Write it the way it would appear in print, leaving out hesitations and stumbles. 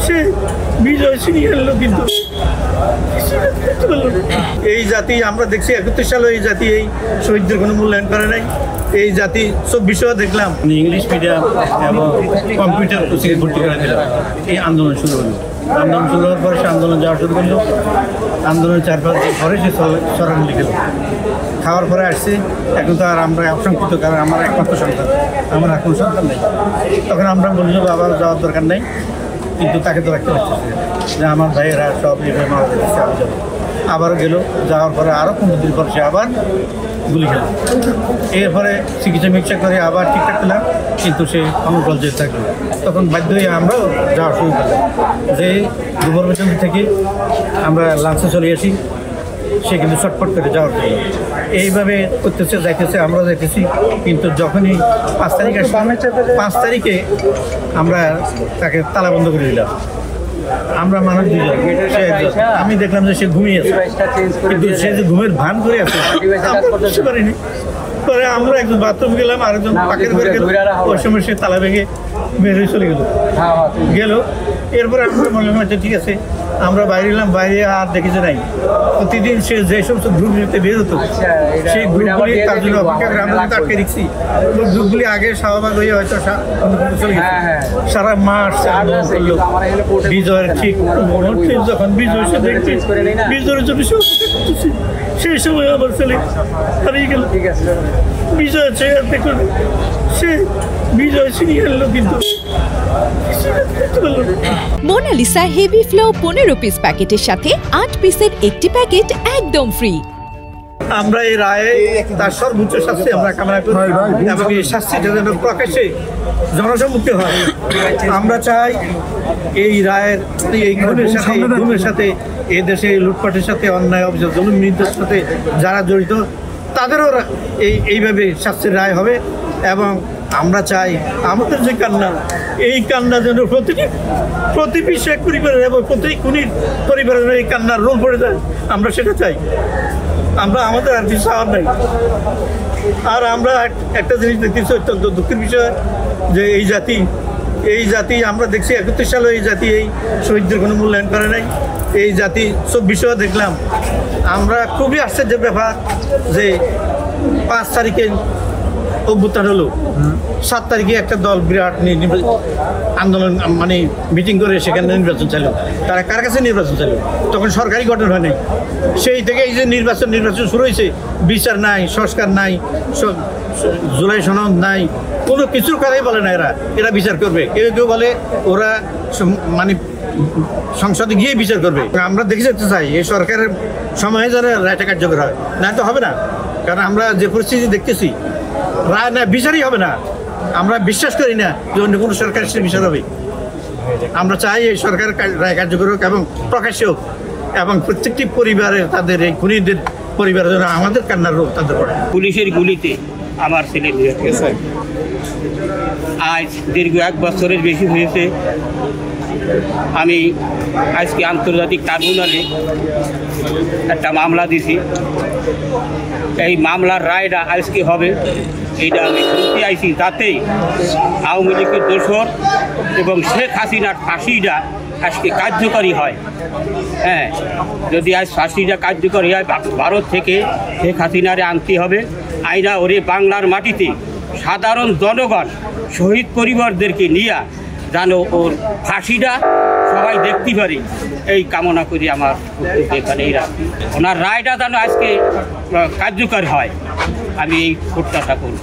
সে বিজয় ছিনিয়ে আনলো, কিন্তু এই জাতি আমরা দেখছি 71 সালে এই জাতি এই শহীদদের কোনো মূল্যায়ন করে নাই। এই জাতি 24 দেখলাম ইংলিশ মিডিয়াম এবং কম্পিউটার কোচিংয়ে ভর্তি করে দিলাম। এই আন্দোলন শুরু হলো। আন্দোলন শুরু হওয়ার পরে সে আন্দোলন যাওয়া শুরু করলো। আন্দোলনের 4-5 দিন পরে সে সরান লিখল। খাওয়ার পরে আসছে। এখন তো আর আমরা অসংখ্যিত, কারণ আমার একমাত্র সন্তান, আমার আর কোনো সন্তান নেই। তখন আমরা বললাম আবার যাওয়ার দরকার নেই, কিন্তু তাকে তো রাখতে পারছি যে আমার ভাইয়েরা সব এভাবে মারা যাচ্ছে। আমি যাবো, আবারও গেল। যাওয়ার পরে আরও 15 দিন পর সে আবার গুলি খেল। এরপরে চিকিৎসা করে আবার ঠিকঠাক পেলাম, কিন্তু সে অনর্গল জেল থাকলো। তখন বাধ্য হয়ে আমরাও যাওয়া শুরু করলাম, যে দুপুর থেকে আমরা লাঞ্চে চলে আসি। সে কিন্তু ছটফট করে যাওয়ার জন্য এইভাবে করতেছে, যাইতেছে, আমরাও যাইতেছি। কিন্তু যখনই 5 তারিখ আসে, 5 তারিখে আমরা তাকে তালাবন্ধ করে দিলাম। আমরা মানুষ দুজন, সে একজন। আমি দেখলাম যে সে ঘুমিয়ে আছে, কিন্তু সে যে ঘুমের ভান করে আছে বুঝতে পারিনি। পরে আমরা একজন বাথরুম গেলাম, আরেকজন পাকের ঘরে গেল। ওই সময় সে তালা ভেঙে বের হয়ে চলে গেল। এরপরে আমরা মনে হয় ঠিক আছে, আমরা বাইরে এলাম। বাইরে আর দেখেছে নাই। প্রতিদিন সে যে সমস্ত গ্রুপগুলিতে বের হতো, সেই গ্রুপগুলি তার জন্য অপেক্ষা করে আমরা আটকে রেখেছি। ওই গ্রুপগুলি আগে শাহবাগ হয়ে হয়তো চলে গেছে। সারা মাস বিজয়ের ঠিক যখন বিজয় সে দেখছি, বিজয়ের জন্য সেই সময় আমার ছেলে হারিয়ে গেল। বিজয় চেয়ে দেখুন, সে বিজয় ছিনিয়ে আনলো, কিন্তু মোনালিসা হেভি ফ্লো 15 পিস প্যাকেটের সাথে 8 পিসের একটি প্যাকেট একদম ফ্রি। আমরা এই রায়ে তার সর্বোচ্চ শাস্তি আমরা কামনা করি, এবং এই শাস্তিটা যেন প্রকাশ্যে জনসম্মুখে হয়। আমরা চাই এই রায়ের এই খুনের সাথে এই দেশে লুটপাটের সাথে অন্যায় অবিচার জুলুম নির্যাতনের সাথে যারা জড়িত তাদেরও এইভাবে শাস্তির রায় হবে। এবং আমরা চাই আমাদের যে কান্না, এই কান্না যেন প্রতিটি শেখ পরিবারের এবং প্রতি খুনির পরিবারের এই কান্নার রোল পড়ে যায়। আমরা সেটা চাই। আমরা আমাদের আর কিছু চাওয়ার নাই। আর আমরা একটা জিনিস দেখতেছি, অত্যন্ত দুঃখের বিষয়, যে এই জাতি আমরা দেখছি 71 সালে এই জাতি এই শহীদদের কোনো মূল্যায়ন করে নাই। এই জাতি 24 দেখলাম। আমরা খুবই আশ্চর্যের ব্যাপার যে 5 তারিখে অভ্যুত্থান হলো, 7 তারিখে একটা দল বিরাট আন্দোলন মানে মিটিং করে সেখানে নির্বাচন চাইল। তারা কার কাছে নির্বাচন চাইল? তখন সরকারি গঠন হয় নাই। সেই থেকে এই যে নির্বাচন শুরু হয়েছে, বিচার নাই, সংস্কার নাই, জুলাই সনদ নাই, কোনো কিছুর কথাই বলে না। এরা বিচার করবে। কেউ বলে ওরা মানে সংসদে গিয়ে বিচার করবে। আমরা দেখে যেতে চাই এই সরকারের সময়ে যারা রায়টা কার্যকর হয়, না তো হবে না। কারণ আমরা যে পরিস্থিতি দেখতেছি, রায় না বিচারই হবে না। আমরা বিশ্বাস করি না যে অন্য কোনো সরকার সে বিচার হবে। আমরা চাই এই সরকারের রায় কার্যকর হোক এবং প্রকাশ্য হোক, এবং প্রত্যেকটি পরিবারের তাদের এই খুনিদের পরিবারের জন্য আমাদের কান্নার রোগ তাদের পড়ে। পুলিশের গুলিতে আমার ছেলে গেছে। আজ দীর্ঘ 1 বছরের বেশি হয়েছে। আমি আজকে আন্তর্জাতিক ট্রাইব্যুনালে একটা মামলা দিছি। এই মামলার রায়টা আজকে হবে, এইটা আমি শুনতে আইছি, যাতে আওয়ামী লীগের দোষর এবং শেখ হাসিনার ফাঁসিটা আজকে কার্যকরী হয়। হ্যাঁ, যদি আজ ফাঁসিটা কার্যকরী হয়, ভারত থেকে শেখ হাসিনারে আনতে হবে। আইনা ওরে বাংলার মাটিতে সাধারণ জনগণ শহীদ পরিবারদেরকে নিয়ে যেন ওর ফাঁসিটা সবাই দেখতে পারে, এই কামনা করি। আমার এখানে ওনার রায়টা যেন আজকে কার্যকর হয়, আমি এই প্রত্যাশা করি।